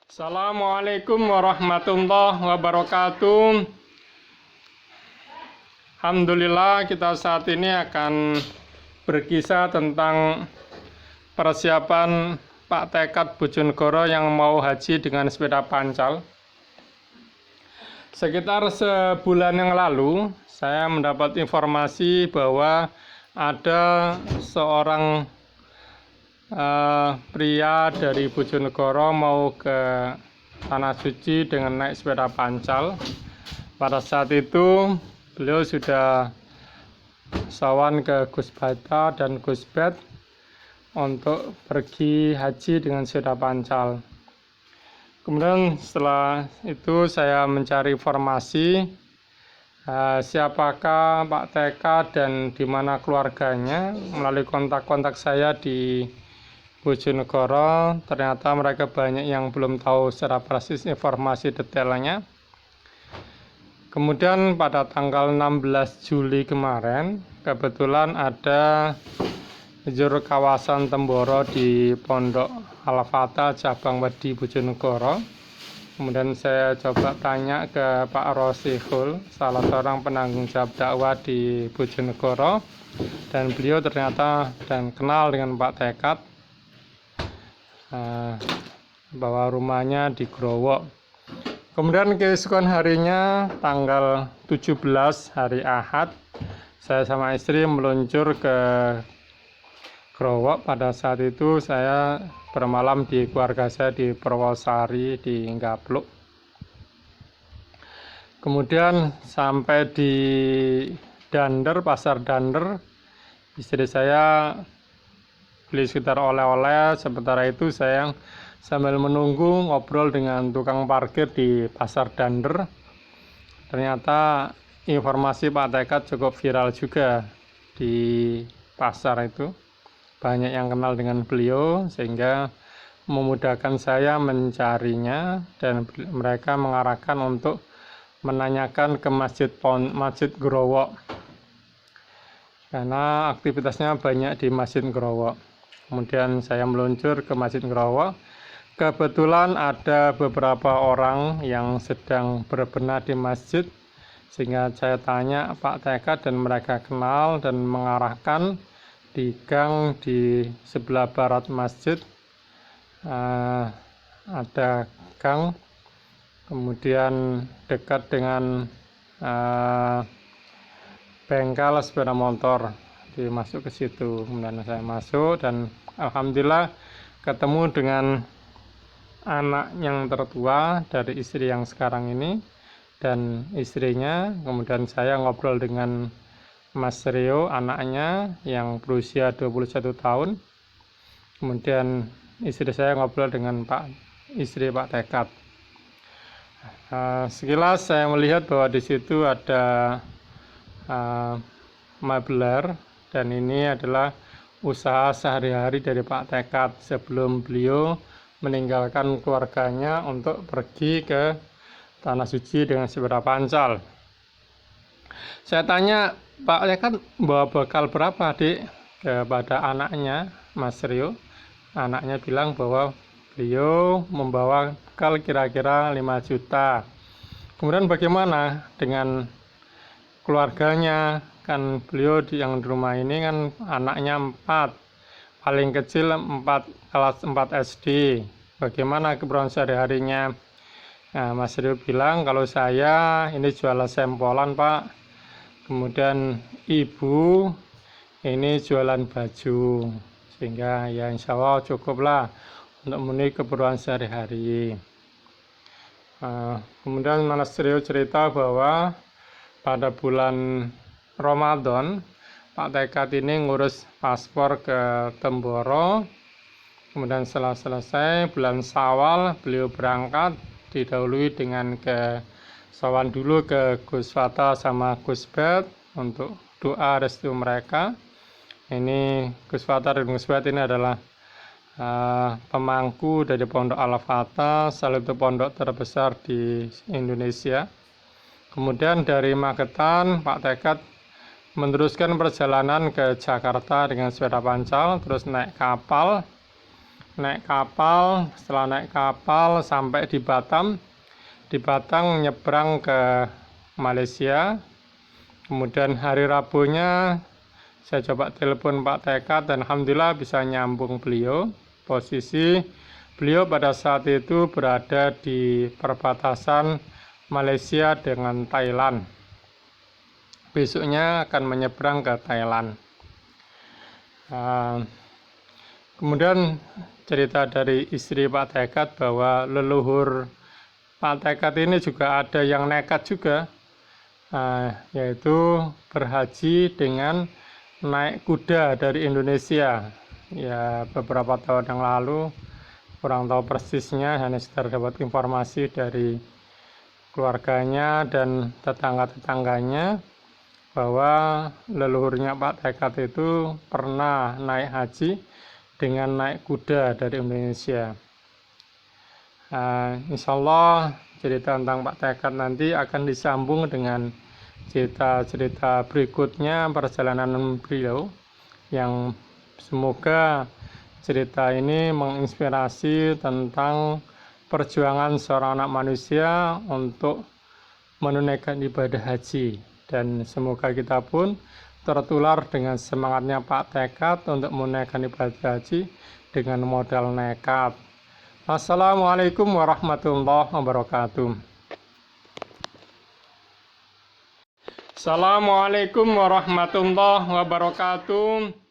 Assalamualaikum warahmatullahi wabarakatuh. Alhamdulillah, kita saat ini akan berkisah tentang persiapan Pak Tekad Bojonegoro yang mau haji dengan sepeda pancal. Sekitar sebulan yang lalu, saya mendapat informasi bahwa ada seorang pria dari Bojonegoro mau ke Tanah Suci dengan naik sepeda pancal. Pada saat itu beliau sudah sawan ke Gus Bata dan Gus Bet untuk pergi haji dengan sepeda pancal. Kemudian setelah itu saya mencari informasi siapakah Pak Tekad dan di mana keluarganya. Melalui kontak-kontak saya di Bojonegoro, ternyata mereka banyak yang belum tahu secara persis informasi detailnya. Kemudian pada tanggal 16 Juli kemarin, kebetulan ada juru kawasan Temboro di Pondok Al-Fatah cabang Wedi Bojonegoro. Kemudian saya coba tanya ke Pak Rosihul, salah seorang penanggung jawab dakwah di Bojonegoro, dan beliau ternyata dan kenal dengan Pak Tekad, bahwa rumahnya di Growok. Kemudian keesokan harinya tanggal 17 hari Ahad, saya sama istri meluncur ke Growok. Pada saat itu saya bermalam di keluarga saya di Purwosari di Gapluk. Kemudian sampai di Dander, pasar Dander, istri saya beli sekitar oleh-oleh. Sementara itu saya sambil menunggu ngobrol dengan tukang parkir di pasar Dander. Ternyata informasi Pak Tekad cukup viral juga di pasar itu. Banyak yang kenal dengan beliau sehingga memudahkan saya mencarinya, dan mereka mengarahkan untuk menanyakan ke Masjid Growok karena aktivitasnya banyak di Masjid Growok. Kemudian saya meluncur ke Masjid Growok. Kebetulan ada beberapa orang yang sedang berbenah di masjid, sehingga saya tanya Pak Tekad dan mereka kenal dan mengarahkan di gang di sebelah barat masjid. Ada gang, kemudian dekat dengan bengkel sepeda motor, masuk ke situ. Kemudian saya masuk dan alhamdulillah ketemu dengan anak yang tertua dari istri yang sekarang ini dan istrinya. Kemudian saya ngobrol dengan Mas Rio, anaknya yang berusia 21 tahun. Kemudian istri saya ngobrol dengan istri Pak Tekad. Sekilas saya melihat bahwa di situ ada mebler, dan ini adalah usaha sehari-hari dari Pak Tekad sebelum beliau meninggalkan keluarganya untuk pergi ke Tanah Suci dengan sepeda pancal. Saya tanya, Pak Tekad bawa bekal berapa, Dik, kepada anaknya, Mas Rio. Anaknya bilang bahwa beliau membawa bekal kira-kira 5 juta. Kemudian bagaimana dengan keluarganya? Kan beliau yang di rumah ini kan anaknya 4, paling kecil 4, kelas 4 SD. Bagaimana keperluan sehari-harinya? Nah, Mas Rio bilang kalau saya ini jualan sempolan, Pak. Kemudian ibu ini jualan baju, sehingga ya insya Allah cukuplah untuk memenuhi keperluan sehari-hari. Kemudian Mas Rio cerita bahwa pada bulan Ramadan Pak Tekad ini ngurus paspor ke Temboro. Kemudian setelah selesai bulan Syawal beliau berangkat, didahului dengan ke sawan dulu ke Gus Bata sama Gus Bet untuk doa restu mereka. Ini Gus Bata dan Gus Bet ini adalah pemangku dari Pondok Al-Fatah, salah satu pondok terbesar di Indonesia. Kemudian dari Magetan Pak Tekad meneruskan perjalanan ke Jakarta dengan sepeda pancal, terus naik kapal naik kapal. Setelah naik kapal sampai di Batam, di Batam nyebrang ke Malaysia. Kemudian hari Rabunya saya coba telepon Pak Tekad dan alhamdulillah bisa nyambung beliau. Posisi beliau pada saat itu berada di perbatasan Malaysia dengan Thailand. Besoknya akan menyeberang ke Thailand. Kemudian cerita dari istri Pak Tekad bahwa leluhur Pak Tekad ini juga ada yang nekat juga, yaitu berhaji dengan naik kuda dari Indonesia. Ya, beberapa tahun yang lalu, kurang tahu persisnya, hanya sekedar dapat informasi dari keluarganya dan tetangga-tetangganya bahwa leluhurnya Pak Tekad itu pernah naik haji dengan naik kuda dari Indonesia. Insya Allah cerita tentang Pak Tekad nanti akan disambung dengan cerita-cerita berikutnya perjalanan beliau, yang semoga cerita ini menginspirasi tentang perjuangan seorang anak manusia untuk menunaikan ibadah haji, dan semoga kita pun tertular dengan semangatnya Pak Tekad untuk menunaikan ibadah haji dengan modal nekat. Assalamualaikum warahmatullahi wabarakatuh. Assalamualaikum warahmatullahi wabarakatuh.